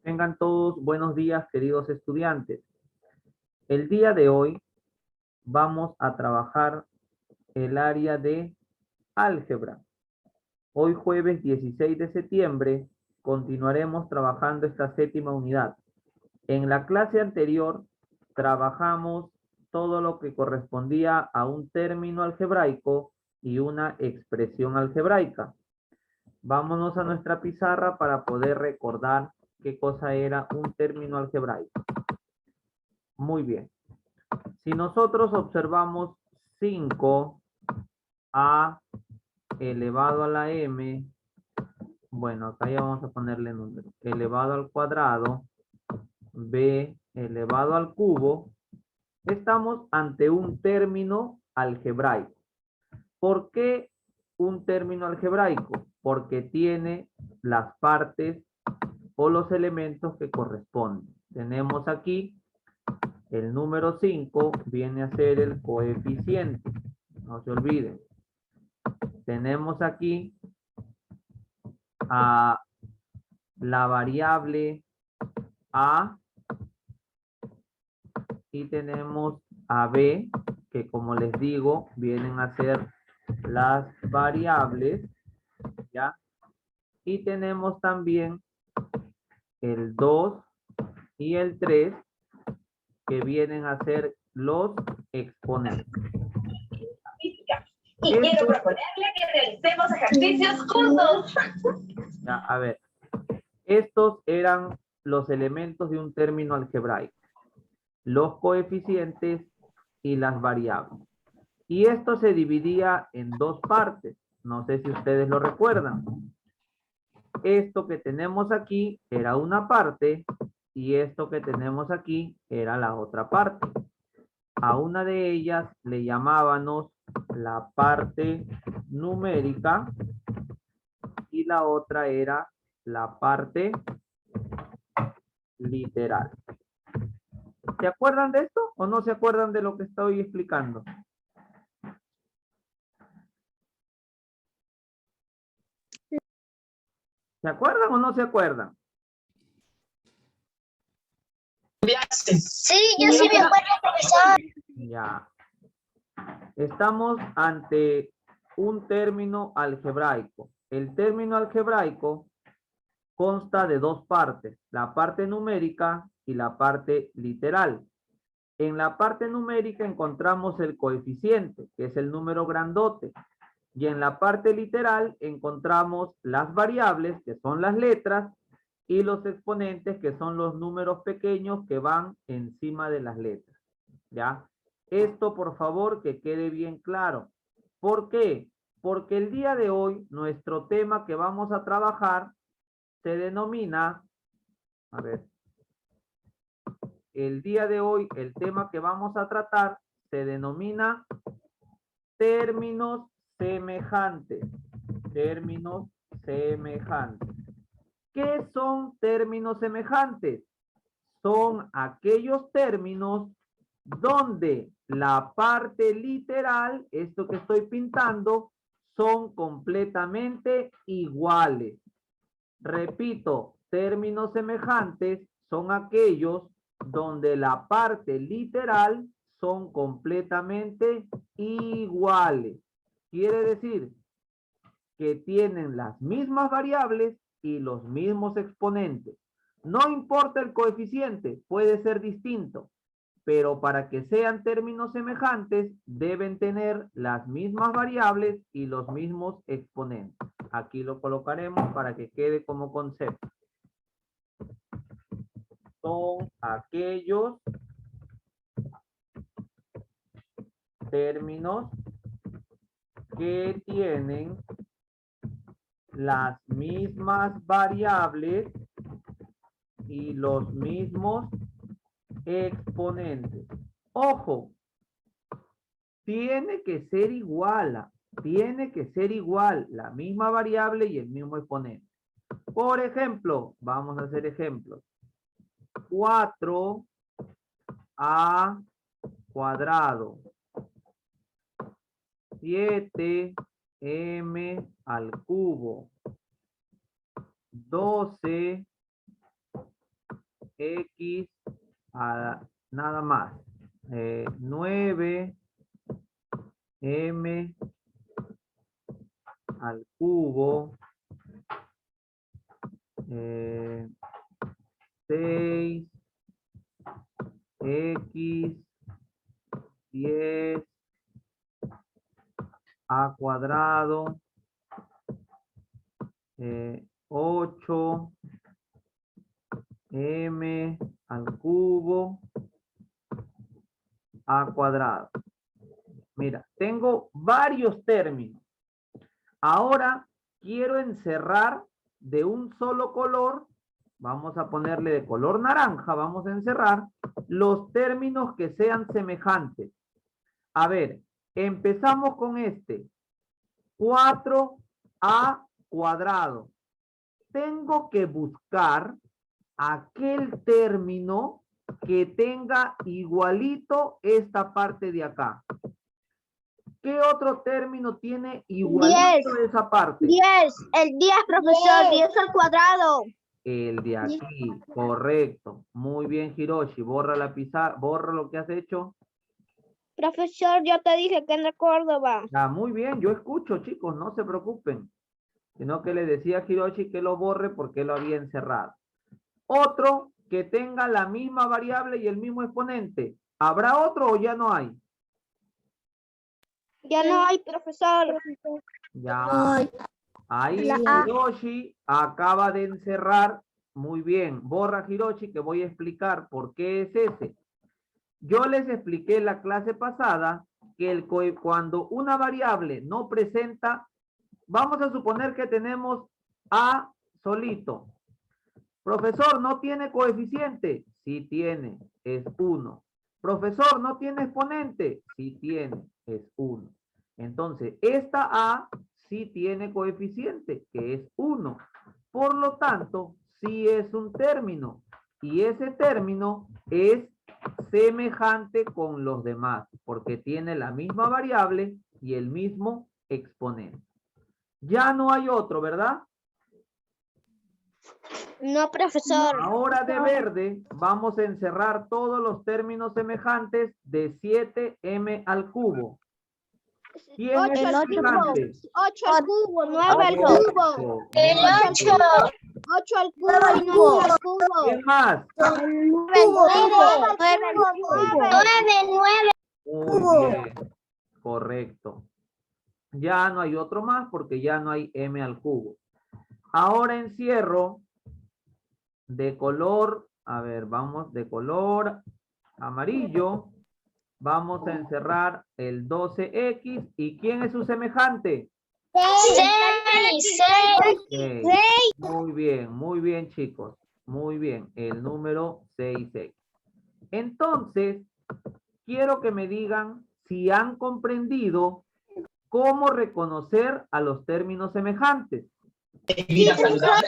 Tengan todos buenos días, queridos estudiantes. El día de hoy vamos a trabajar el área de álgebra. Hoy jueves 16 de septiembre continuaremos trabajando esta séptima unidad. En la clase anterior trabajamos todo lo que correspondía a un término algebraico y una expresión algebraica. Vámonos a nuestra pizarra para poder recordar qué cosa era un término algebraico. Muy bien. Si nosotros observamos 5a elevado a la m, bueno, acá ya vamos a ponerle número, elevado al cuadrado, b elevado al cubo, estamos ante un término algebraico. ¿Por qué un término algebraico? Porque tiene las partes o los elementos que corresponden. Tenemos aquí el número 5, viene a ser el coeficiente. No se olviden. Tenemos aquí a la variable a y tenemos a b, que como les digo, vienen a ser las variables, ¿ya? Y tenemos también el 2 y el 3, que vienen a ser los exponentes. Y quiero proponerle que realicemos ejercicios juntos. Ya, a ver, estos eran los elementos de un término algebraico, los coeficientes y las variables. Y esto se dividía en dos partes. No sé si ustedes lo recuerdan. Esto que tenemos aquí era una parte y esto que tenemos aquí era la otra parte. A una de ellas le llamábamos la parte numérica y la otra era la parte literal. ¿Se acuerdan de esto o no se acuerdan de lo que estoy explicando? ¿Se acuerdan o no se acuerdan? Sí, yo sí me acuerdo, profesor. Ya. Estamos ante un término algebraico. El término algebraico consta de dos partes, la parte numérica y la parte literal. En la parte numérica encontramos el coeficiente, que es el número grandote. Y en la parte literal encontramos las variables, que son las letras, y los exponentes, que son los números pequeños que van encima de las letras. ¿Ya? Esto, por favor, que quede bien claro. ¿Por qué? Porque el día de hoy, nuestro tema que vamos a trabajar se denomina, a ver, el día de hoy, el tema que vamos a tratar se denomina términos semejantes. Términos semejantes. ¿Qué son términos semejantes? Son aquellos términos donde la parte literal, esto que estoy pintando, son completamente iguales. Repito, términos semejantes son aquellos donde la parte literal son completamente iguales. Quiere decir que tienen las mismas variables y los mismos exponentes. No importa el coeficiente, puede ser distinto, pero para que sean términos semejantes deben tener las mismas variables y los mismos exponentes. Aquí lo colocaremos para que quede como concepto. Son aquellos términos que tienen las mismas variables y los mismos exponentes. Ojo, tiene que ser igual, la misma variable y el mismo exponente. Por ejemplo, vamos a hacer ejemplos. 4a cuadrado, 7m al cubo, 12 X a nada más. 9 M al cubo. 6 X 10 a cuadrado. 8 M al cubo a cuadrado. Mira, tengo varios términos. Ahora quiero encerrar de un solo color. Vamos a ponerle de color naranja. Vamos a encerrar los términos que sean semejantes. A ver, empezamos con este. 4a cuadrado. Tengo que buscar aquel término que tenga igualito esta parte de acá. ¿Qué otro término tiene igualito esa parte? 10. El 10, profesor. 10 al cuadrado. El de aquí, correcto. Muy bien, Hiroshi. Borra la pizarra, borra lo que has hecho. Profesor, yo te dije que en la Córdoba. Ah, muy bien, yo escucho, chicos, no se preocupen. Sino que le decía a Hiroshi que lo borre porque lo había encerrado. Otro que tenga la misma variable y el mismo exponente. ¿Habrá otro o ya no hay? Ya no hay, profesor. Ya. Ahí Hiroshi acaba de encerrar. Muy bien. Borra, Hiroshi, que voy a explicar por qué es ese. Yo les expliqué en la clase pasada que cuando una variable no presenta, vamos a suponer que tenemos A solito. Profesor, ¿no tiene coeficiente? Sí tiene, es 1. Profesor, ¿no tiene exponente? Sí tiene, es 1. Entonces, esta A sí tiene coeficiente, que es 1. Por lo tanto, sí es un término. Y ese término es semejante con los demás, porque tiene la misma variable y el mismo exponente. Ya no hay otro, ¿verdad? No, profesor. Ahora de verde vamos a encerrar todos los términos semejantes de 7m al cubo. ¿Quién es el semejante? 8 al cubo, 9 al cubo. El 8. 8 al cubo y 9 al cubo. ¿Quién más? 9 al cubo. Muy bien, correcto. Ya no hay otro más porque ya no hay m al cubo. Ahora encierro de color, a ver, vamos de color amarillo. Vamos a encerrar el 12x. ¿Y quién es su semejante? 6. Muy bien, chicos. Muy bien, el número 6x. Entonces, quiero que me digan si han comprendido cómo reconocer a los términos semejantes. Sí, profesor.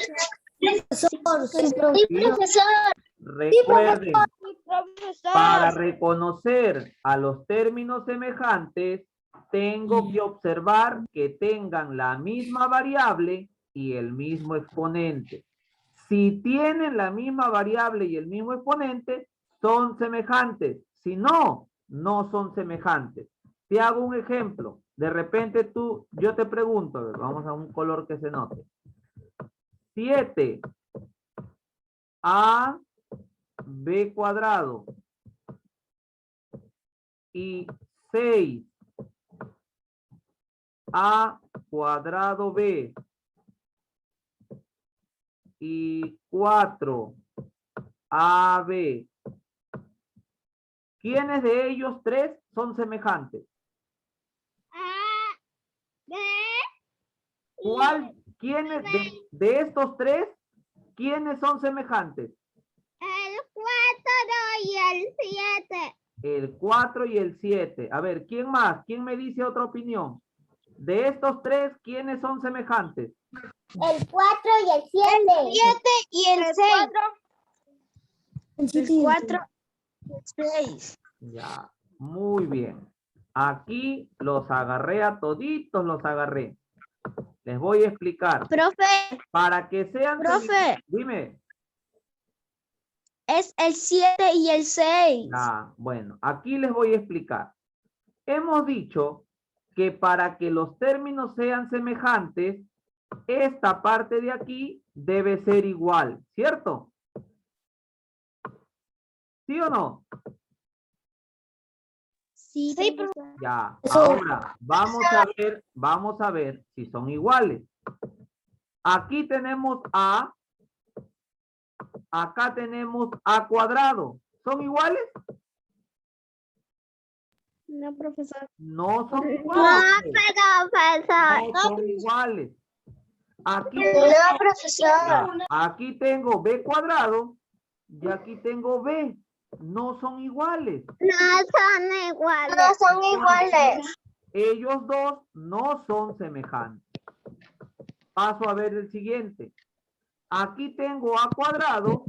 Recuerden, para reconocer a los términos semejantes, tengo que observar que tengan la misma variable y el mismo exponente. Si tienen la misma variable y el mismo exponente, son semejantes. Si no, no son semejantes. Te hago un ejemplo. De repente yo te pregunto, a ver, vamos a un color que se note. 7 a b cuadrado y 6 a cuadrado b y 4 ab. ¿Quiénes de ellos tres son semejantes? ¿Quiénes de estos tres, quiénes son semejantes? El 4 y el 7. El 4 y el 7. A ver, ¿quién más? ¿Quién me dice otra opinión? De estos tres, ¿quiénes son semejantes? El 4 y el 7. El 7 y el 6. El 4 y el 6. Ya, muy bien. Aquí los agarré a toditos, los agarré. Les voy a explicar. Profe. Para que sean... Profe. Dime. Es el 7 y el 6. Ah, bueno, aquí les voy a explicar. Hemos dicho que para que los términos sean semejantes, esta parte de aquí debe ser igual, ¿cierto? ¿Sí o no? Sí, Ya, Eso. ahora vamos a ver si son iguales. Aquí tenemos A, acá tenemos A cuadrado. ¿Son iguales? No, profesor. No son No, iguales. profesor. No son iguales. Aquí, No, profesor. ya, aquí tengo B cuadrado y aquí tengo B. No son iguales. No son iguales. No son iguales. Ellos dos no son semejantes. Paso a ver el siguiente. Aquí tengo A cuadrado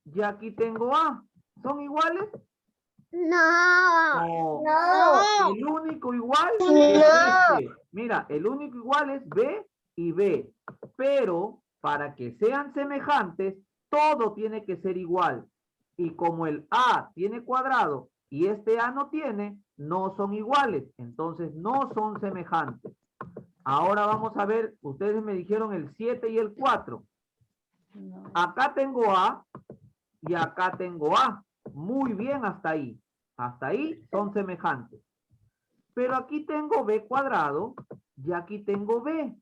y aquí tengo A. ¿Son iguales? No. No. El único igual es este. Mira, el único igual es B y B. Pero para que sean semejantes, todo tiene que ser igual. Y como el A tiene cuadrado y este A no tiene, no son iguales. Entonces no son semejantes. Ahora vamos a ver, ustedes me dijeron el 7 y el 4. Acá tengo A y acá tengo A. Muy bien hasta ahí. Hasta ahí son semejantes. Pero aquí tengo B cuadrado y aquí tengo B.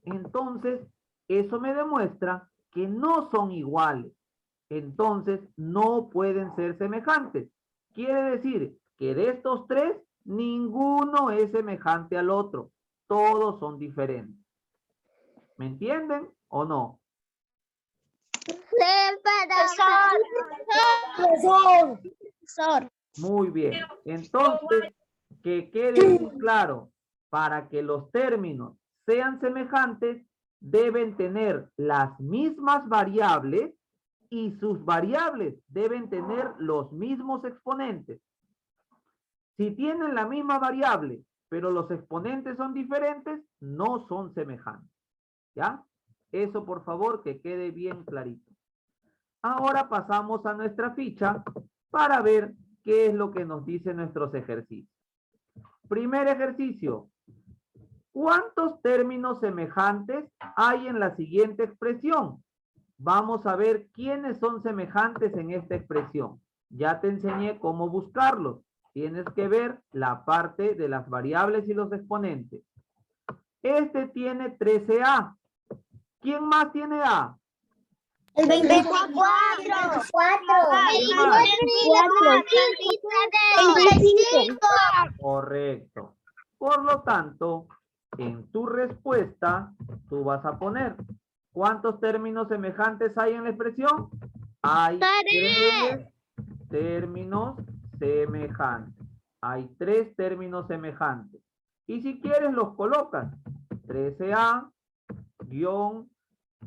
Entonces, eso me demuestra que no son iguales. Entonces, no pueden ser semejantes. Quiere decir que de estos tres, ninguno es semejante al otro. Todos son diferentes. ¿Me entienden o no? Profesor. Muy bien. Entonces, que quede muy claro, para que los términos sean semejantes, deben tener las mismas variables y sus variables deben tener los mismos exponentes. Si tienen la misma variable, pero los exponentes son diferentes, no son semejantes. ¿Ya? Eso, por favor, que quede bien clarito. Ahora pasamos a nuestra ficha para ver qué es lo que nos dicen nuestros ejercicios. Primer ejercicio. ¿Cuántos términos semejantes hay en la siguiente expresión? Vamos a ver quiénes son semejantes en esta expresión. Ya te enseñé cómo buscarlos. Tienes que ver la parte de las variables y los exponentes. Este tiene 13A. ¿Quién más tiene A? El 24. Correcto. Por lo tanto, en tu respuesta, tú vas a poner, ¿cuántos términos semejantes hay en la expresión? Hay 3 términos semejantes. Hay 3 términos semejantes. Y si quieres, los colocas. 13A,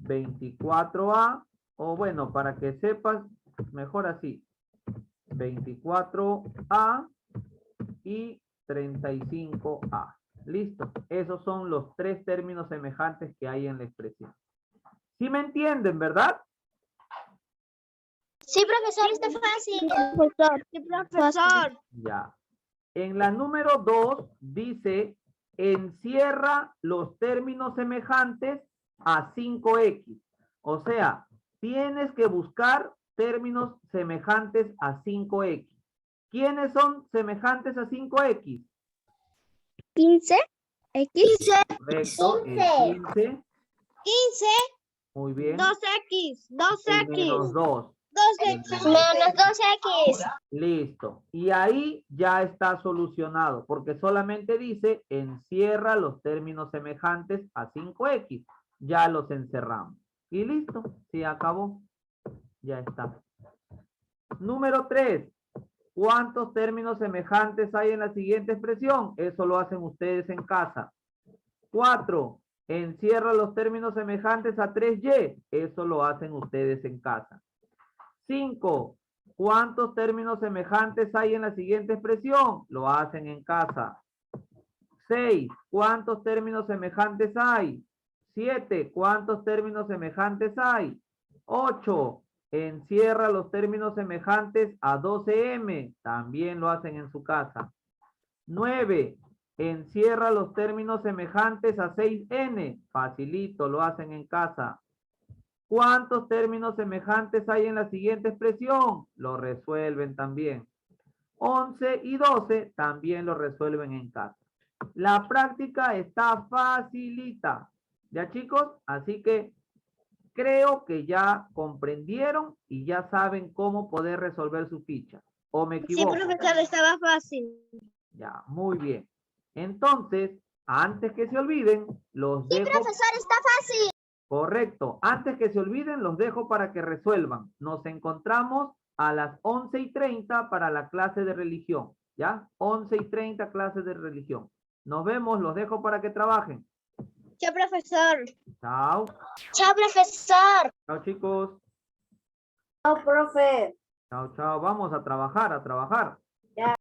24A, o bueno, para que sepas, mejor así. 24A y 35A. Listo. Esos son los 3 términos semejantes que hay en la expresión. ¿Sí me entienden, verdad? Sí, profesor, está fácil. Profesor. Sí, profesor. Ya. En la número 2 dice, encierra los términos semejantes a 5X. O sea, tienes que buscar términos semejantes a 5X. ¿Quiénes son semejantes a 5X? 15. X. Correcto, el 15. 15. Muy bien. 2X. El menos 2. 2X. Menos 2X. Listo. Y ahí ya está solucionado, porque solamente dice encierra los términos semejantes a 5X. Ya los encerramos. Y listo, se acabó. Ya está. Número 3. ¿Cuántos términos semejantes hay en la siguiente expresión? Eso lo hacen ustedes en casa. 4. Encierra los términos semejantes a 3Y. Eso lo hacen ustedes en casa. 5. ¿Cuántos términos semejantes hay en la siguiente expresión? Lo hacen en casa. 6. ¿Cuántos términos semejantes hay? 7. ¿Cuántos términos semejantes hay? 8. encierra los términos semejantes a 12m. También lo hacen en su casa. 9. Encierra los términos semejantes a 6n. Facilito, lo hacen en casa. ¿Cuántos términos semejantes hay en la siguiente expresión? Lo resuelven también. 11 y 12 también lo resuelven en casa. La práctica está facilita. ¿Ya, chicos? Así que creo que ya comprendieron y ya saben cómo poder resolver su ficha. ¿O me equivoco? Sí, profesor, estaba fácil. Ya, muy bien. Entonces, antes que se olviden, los dejo... Profesor, está fácil. Correcto. Antes que se olviden, los dejo para que resuelvan. Nos encontramos a las 11:30 para la clase de religión. ¿Ya? 11:30 clase de religión. Nos vemos, los dejo para que trabajen. Chao, profesor. Chao. Chao, profesor. Chao, chicos. Chao, profe. Chao, chao. Vamos a trabajar, a trabajar.